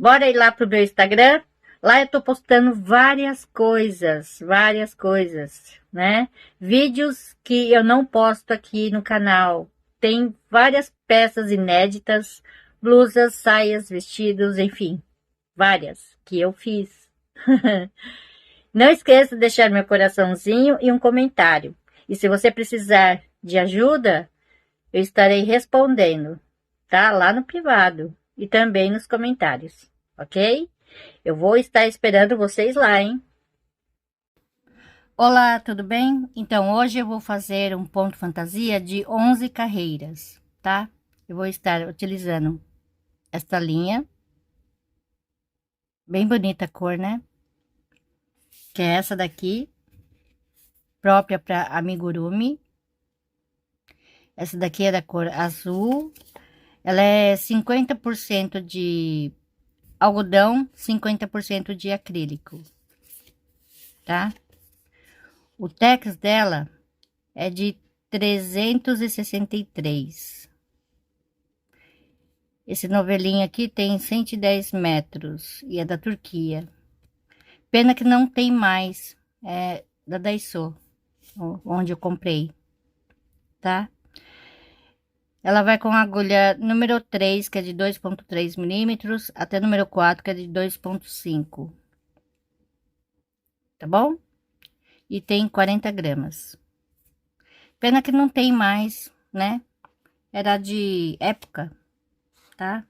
Bora ir lá pro meu Instagram. Lá eu tô postando várias coisas, né? Vídeos que eu não posto aqui no canal. Tem várias peças inéditas, blusas, saias, vestidos, enfim, várias que eu fiz. Não esqueça de deixar meu coraçãozinho e um comentário. E se você precisar de ajuda, eu estarei respondendo, tá? Lá no privado e também nos comentários, ok? Eu vou estar esperando vocês lá, hein? Olá, tudo bem? Então, hoje eu vou fazer um ponto fantasia de 11 carreiras, tá? Eu vou estar utilizando esta linha, bem bonita a cor, né? Que é essa daqui, própria para amigurumi. Essa daqui é da cor azul. Ela é 50% de algodão, 50% de acrílico, tá? O tex dela é de 363. Esse novelinho aqui tem 110 metros e é da Turquia. Pena que não tem mais, é da Daiso, onde eu comprei, tá? Ela vai com a agulha número 3, que é de 2,3 milímetros, até número 4, que é de 2,5, tá bom? E tem 40 gramas. Pena que não tem mais, né? Era de época, tá?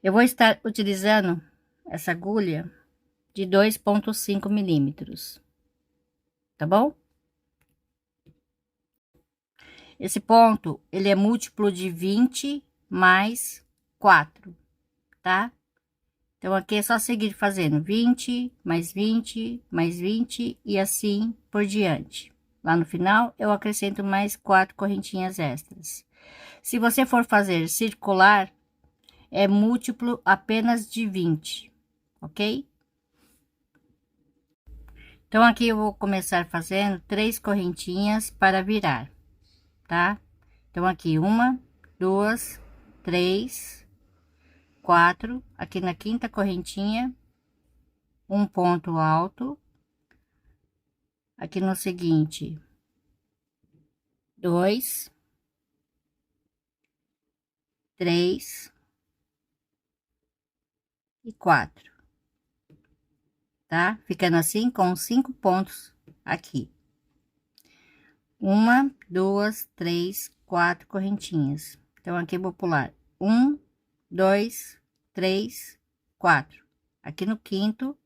Eu vou estar utilizando essa agulha de 2,5 milímetros, tá bom? Esse ponto, ele é múltiplo de 20 mais 4, tá? Então, aqui é só seguir fazendo 20, mais 20, mais 20 e assim por diante. Lá no final, eu acrescento mais 4 correntinhas extras. Se você for fazer circular, é múltiplo apenas de 20, ok? Então, aqui eu vou começar fazendo 3 correntinhas para virar, tá? Então, aqui uma, duas, três, quatro. Aqui na quinta correntinha, um ponto alto. Aqui no seguinte, dois, três e quatro, tá? Ficando assim com 5 pontos aqui. Uma, duas, três, quatro correntinhas. Então, aqui eu vou pular um, dois, três, quatro. Aqui no quinto,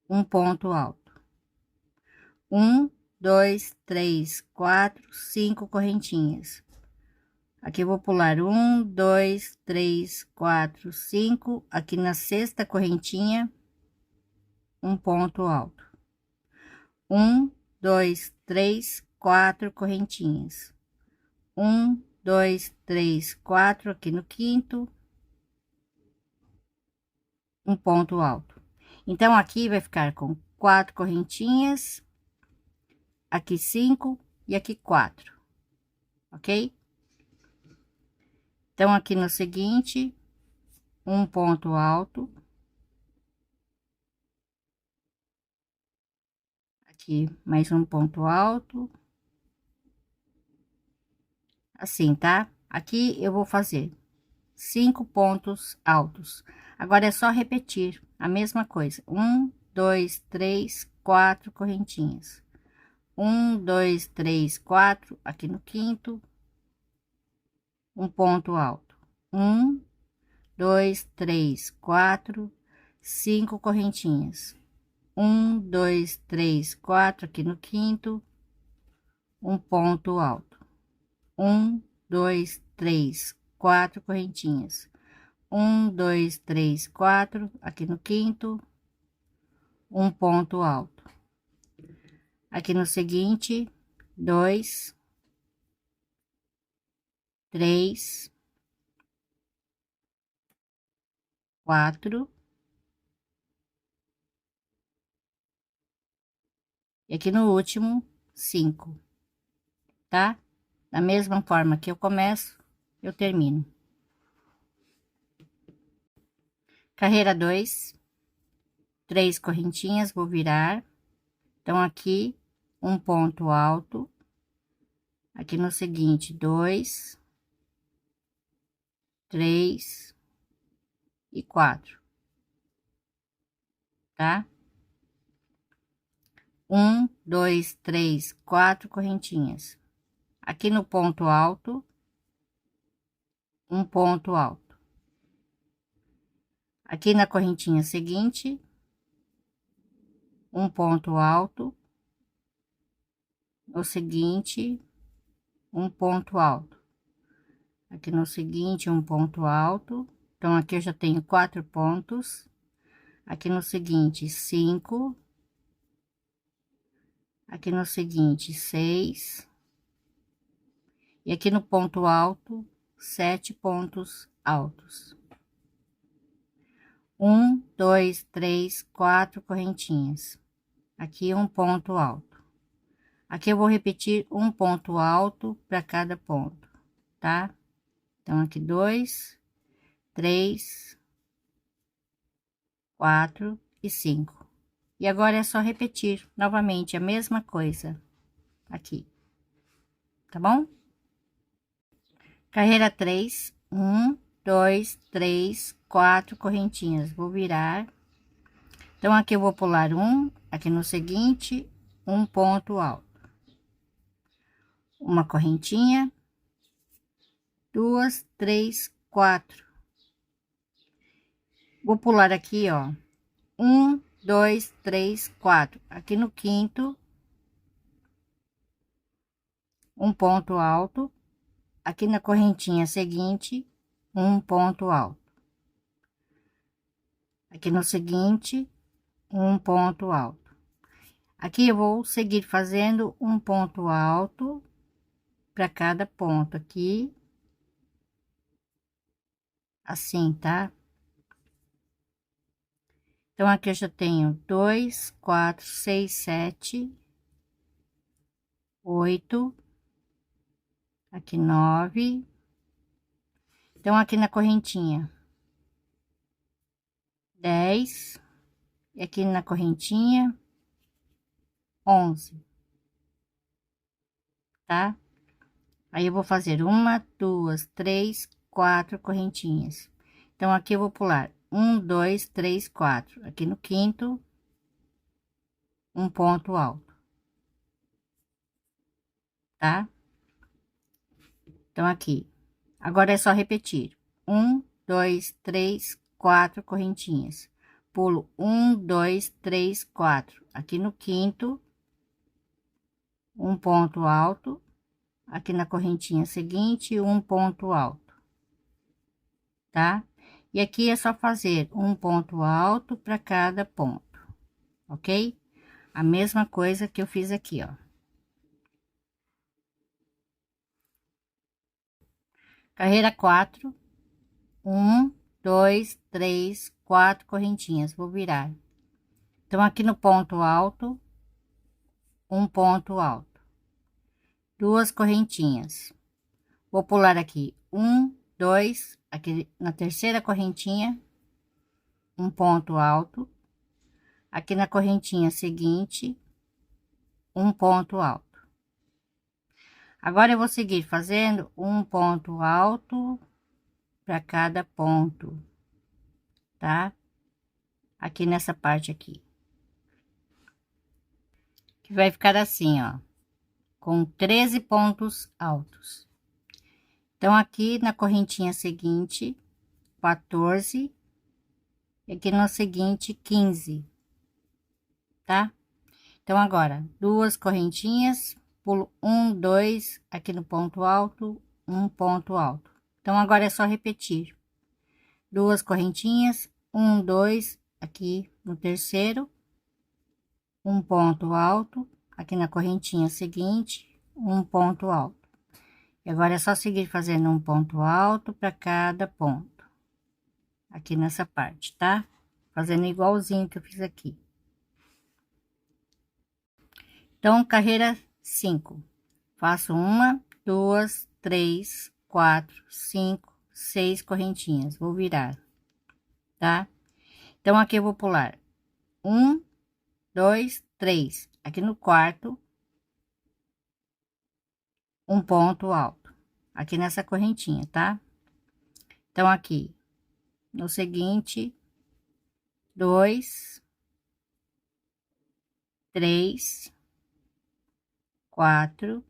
um ponto alto. Um, dois, três, quatro, 5 correntinhas. Aqui eu vou pular um, dois, três, quatro, 5. Aqui na sexta correntinha, um ponto alto. Um, dois, três, quatro correntinhas. Um, dois, três, quatro. Aqui no quinto, um ponto alto. Então, aqui vai ficar com 4 correntinhas, aqui 5 e aqui 4, ok? Então, aqui no seguinte, um ponto alto. Aqui, mais um ponto alto. Assim, tá? Aqui eu vou fazer 5 pontos altos. Agora é só repetir a mesma coisa. Um, dois, três, quatro correntinhas. Um, dois, três, quatro. Aqui no quinto, um ponto alto. Um, dois, três, quatro, 5 correntinhas. Um, dois, três, quatro. Aqui no quinto, um ponto alto. Um, dois, três, quatro correntinhas. Um, dois, três, quatro. Aqui no quinto, um ponto alto. Aqui no seguinte, dois, três, quatro. E aqui no último, 5, tá? Da mesma forma que eu começo, eu termino. Carreira 2, 3 correntinhas, vou virar. Então, aqui, um ponto alto. Aqui no seguinte, 2, 3 e 4, tá? 1, 2, 3, 4 correntinhas. Aqui no ponto alto, um ponto alto. Aqui na correntinha seguinte, um ponto alto. No seguinte, um ponto alto. Aqui no seguinte, um ponto alto. Então, aqui eu já tenho 4 pontos. Aqui no seguinte, 5. Aqui no seguinte, 6. E aqui no ponto alto, 7 pontos altos. 1, 2, 3, 4 correntinhas. Aqui um ponto alto. Aqui eu vou repetir um ponto alto para cada ponto, tá? Então, aqui 2, 3, 4 e 5. E agora é só repetir novamente a mesma coisa aqui, tá bom? Carreira 3, 1, 2, 3, 4 correntinhas. Vou virar. Então, aqui eu vou pular um, aqui no seguinte, um ponto alto. Uma correntinha, 2, 3, 4. Vou pular aqui, ó, 1, 2, 3, 4. Aqui no quinto, um ponto alto. Aqui na correntinha seguinte, um ponto alto. Aqui no seguinte, um ponto alto. Aqui eu vou seguir fazendo um ponto alto para cada ponto aqui, assim, tá? Então, aqui eu já tenho 2, 4, 6, 7, 8, aqui 9. Então, aqui na correntinha, 10, e aqui na correntinha, 11, tá? Aí, eu vou fazer uma, duas, três, 4 correntinhas. Então, aqui eu vou pular 1, 2, 3, 4. Aqui no quinto, um ponto alto, tá? Então, aqui. Agora é só repetir. 1, 2, 3, 4 correntinhas. Pulo 1, 2, 3, 4. Aqui no quinto, um ponto alto. Aqui na correntinha seguinte, um ponto alto, tá? E aqui é só fazer um ponto alto para cada ponto, ok? A mesma coisa que eu fiz aqui, ó. Carreira 4, 1, 2, 3, 4 correntinhas, vou virar. Então, aqui no ponto alto, um ponto alto, 2 correntinhas. Vou pular aqui, 1, 2, aqui na terceira correntinha, um ponto alto. Aqui na correntinha seguinte, um ponto alto. Agora eu vou seguir fazendo um ponto alto para cada ponto, tá? Aqui nessa parte aqui. Que vai ficar assim, ó, com 13 pontos altos. Então, aqui na correntinha seguinte, 14, e aqui no seguinte, 15, tá? Então, agora, 2 correntinhas, pulo 1, 2, aqui no ponto alto, um ponto alto. Então, agora é só repetir. 2 correntinhas, 1, 2, aqui no terceiro, um ponto alto, aqui na correntinha seguinte, um ponto alto. E agora é só seguir fazendo um ponto alto para cada ponto, aqui nessa parte, tá? Fazendo igualzinho que eu fiz aqui. Então, carreira 5. Faço uma, duas, três, 4, 5, 6 correntinhas. Vou virar, tá? Então, aqui eu vou pular 1, 2, 3. Aqui no quarto, um ponto alto. Aqui nessa correntinha, tá? Então, aqui no seguinte, 2, 3, 4,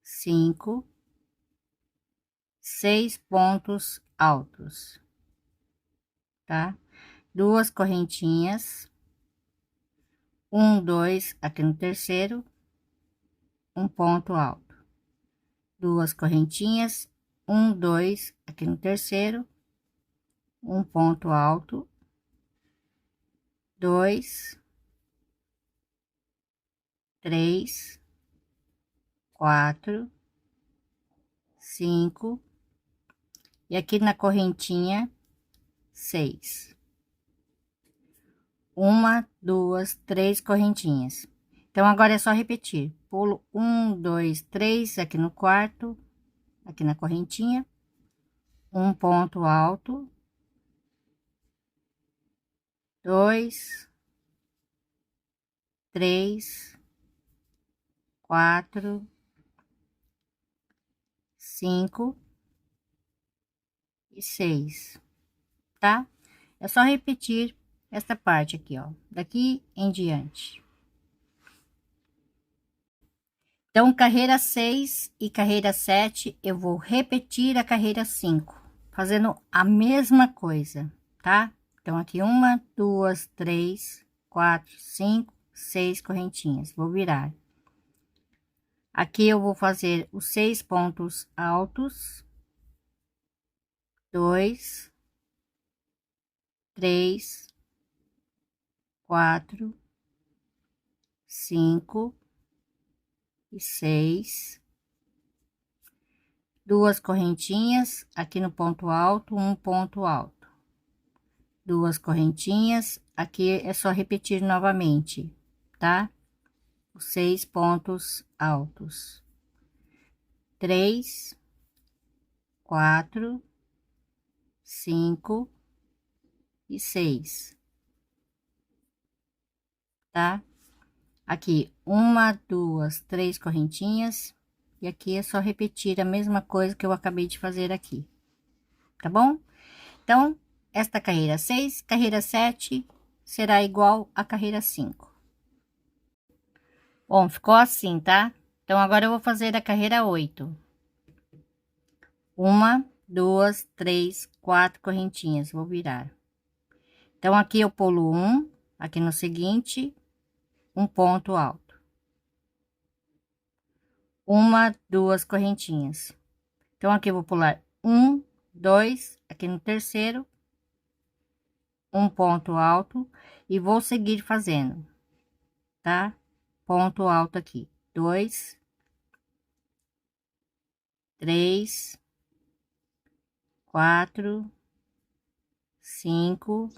5, 6 pontos altos, tá? Duas correntinhas, 1, 2, aqui no terceiro, um ponto alto, duas correntinhas, 1, 2, aqui no terceiro, um ponto alto, 2, 3, 4, 5, e aqui na correntinha, 6. Uma, duas, três correntinhas. Então, agora é só repetir. Pulo 1, 2, 3 aqui no quarto, aqui na correntinha, um ponto alto, 2, 3, 4, 5 e 6, tá? É só repetir esta parte aqui, ó, daqui em diante. Então, carreira 6 e carreira 7, eu vou repetir a carreira 5, fazendo a mesma coisa, tá? Então, aqui uma, duas, três, quatro, cinco, 6 correntinhas. Vou virar. Aqui eu vou fazer os 6 pontos altos. 2, 3, 4, 5 e 6. Duas correntinhas aqui no ponto alto, um ponto alto. Duas correntinhas, aqui é só repetir novamente, tá? Os 6 pontos altos. 3, 4, 5 e 6, tá? Aqui, uma, duas, três correntinhas, e aqui é só repetir a mesma coisa que eu acabei de fazer aqui, tá bom? Então, esta carreira 6, carreira 7 será igual à carreira 5. Bom, ficou assim, tá? Então, agora eu vou fazer a carreira 8. Uma, duas, três, 4 correntinhas, vou virar. Então, aqui eu pulo um, aqui no seguinte, um ponto alto. Uma, duas correntinhas. Então, aqui eu vou pular 1, 2, aqui no terceiro, um ponto alto, e vou seguir fazendo, tá? Ponto alto aqui, 2, 3, 4, 5,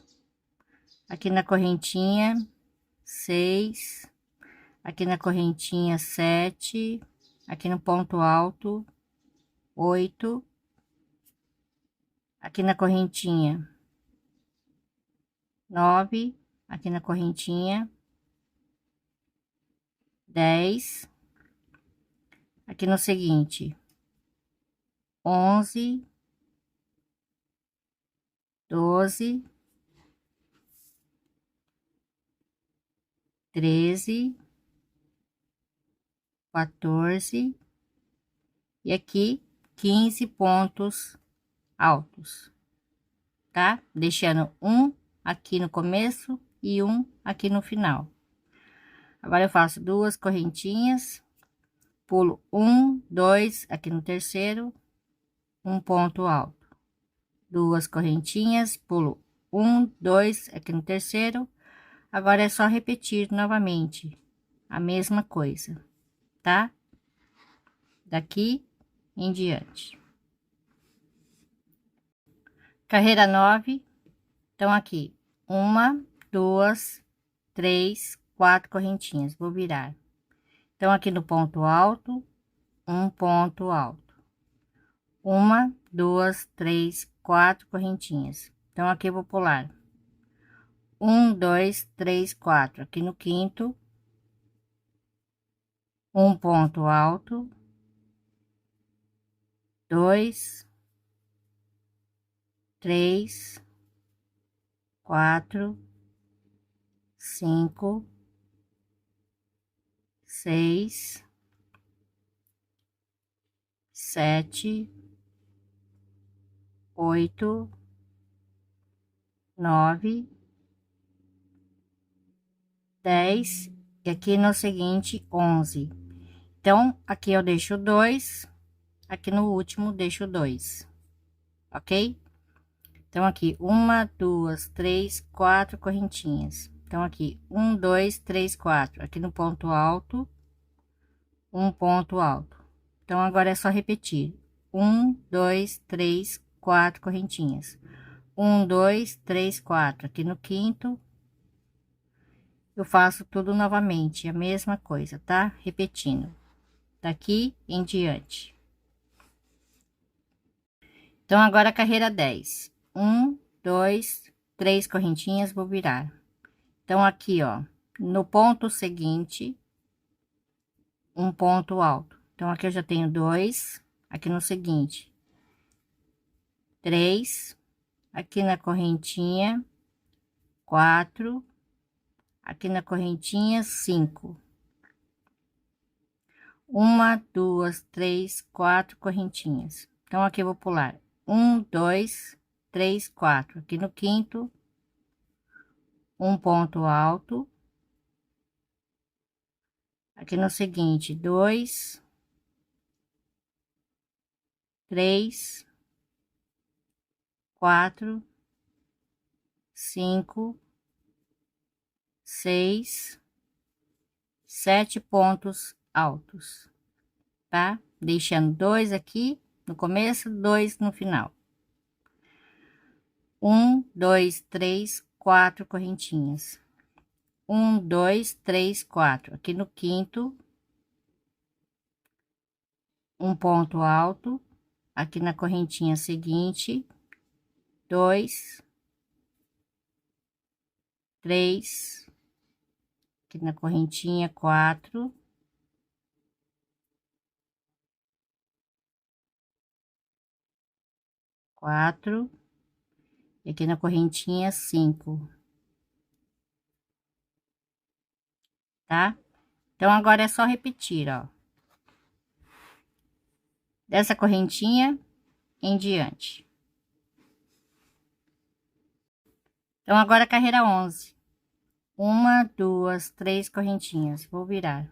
aqui na correntinha, 6, aqui na correntinha, 7, aqui no ponto alto, 8, aqui na correntinha, 9, aqui na correntinha, 10, aqui no seguinte, 11, 12, 13, 14 e aqui 15 pontos altos, tá? Deixando um aqui no começo e um aqui no final. Agora eu faço duas correntinhas, pulo 1, 2 aqui no terceiro, um ponto alto, duas correntinhas, pulo 1, 2 aqui no terceiro. Agora é só repetir novamente a mesma coisa, tá? Daqui em diante. Carreira 9. Então, aqui, uma, duas, três, 4 correntinhas. Vou virar. Então, aqui no ponto alto, um ponto alto. Uma, duas, três, 4 correntinhas. Então, aqui eu vou pular Um, dois, três, quatro. Aqui no quinto, um ponto alto, dois, três, quatro, cinco, seis, sete, oito, nove, 10 e aqui no seguinte 11. Então, aqui eu deixo dois, aqui no último deixo dois, ok? Então, aqui uma, duas, três, quatro correntinhas. Então, aqui um, dois, três, quatro. Aqui no ponto alto, um ponto alto. Então, agora é só repetir: um, dois, três, quatro correntinhas. Um, dois, três, quatro. Aqui no quinto, eu faço tudo novamente, a mesma coisa, tá? Repetindo daqui em diante. Então, agora a carreira 10. Um, dois, três correntinhas, vou virar. Então, aqui, ó, no ponto seguinte, um ponto alto. Então, aqui eu já tenho dois, aqui no seguinte, três, aqui na correntinha, quatro, aqui na correntinha, cinco. Uma, duas, três, quatro correntinhas. Então, aqui eu vou pular um, dois, três, quatro. Aqui no quinto, um ponto alto. Aqui no seguinte, dois, três, quatro, cinco, seis, sete pontos altos, tá? Deixando dois aqui no começo, dois no final. Um, dois, três, quatro correntinhas. Um, dois, três, quatro. Aqui no quinto, um ponto alto. Aqui na correntinha seguinte, dois, três, aqui na correntinha, quatro, quatro, e aqui na correntinha, cinco, tá? Então, agora é só repetir, ó, dessa correntinha em diante. Então, agora a carreira 11. Uma, duas, três correntinhas, vou virar.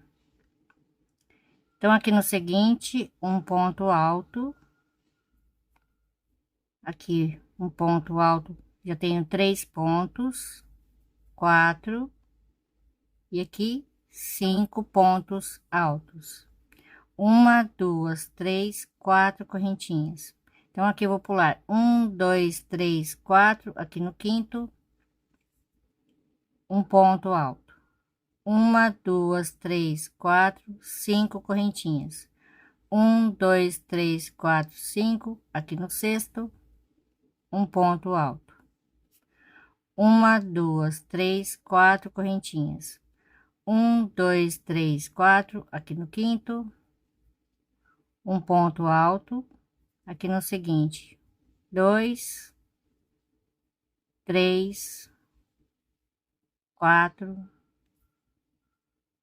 Então, aqui no seguinte, um ponto alto. Aqui, um ponto alto, já tenho três pontos, quatro, e aqui, cinco pontos altos. Uma, duas, três, quatro correntinhas. Então, aqui eu vou pular um, dois, três, quatro, aqui no quinto, um ponto alto. Uma, duas, três, quatro, cinco correntinhas. Um, dois, três, quatro, cinco, aqui no sexto, um ponto alto. Uma, duas, três, quatro correntinhas. Um, dois, três, quatro, aqui no quinto, um ponto alto. Aqui no seguinte, dois, três, quatro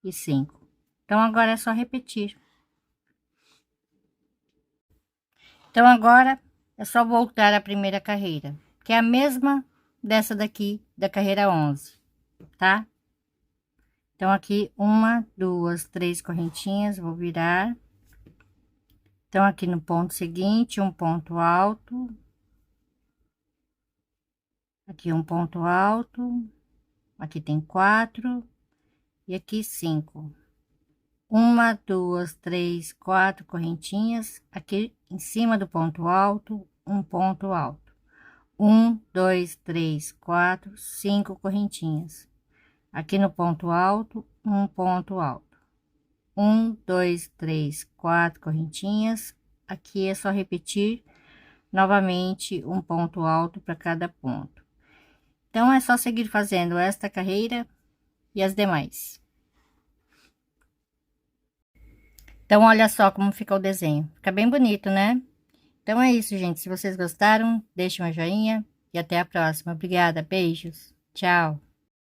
e cinco. Então, agora é só repetir. Então, agora é só voltar à primeira carreira, que é a mesma dessa daqui, da carreira 11, tá? Então, aqui, uma, duas, três correntinhas, vou virar. Então, aqui no ponto seguinte, um ponto alto. Aqui um ponto alto. Aqui tem quatro. E aqui cinco. Uma, duas, três, quatro correntinhas. Aqui em cima do ponto alto, um ponto alto. Um, dois, três, quatro, cinco correntinhas. Aqui no ponto alto, um ponto alto. Um, dois, três, quatro correntinhas. Aqui é só repetir novamente um ponto alto para cada ponto. Então, é só seguir fazendo esta carreira e as demais. Então, olha só como ficou o desenho. Fica bem bonito, né? Então é isso, gente. Se vocês gostaram, deixem um joinha e até a próxima. Obrigada, beijos. Tchau.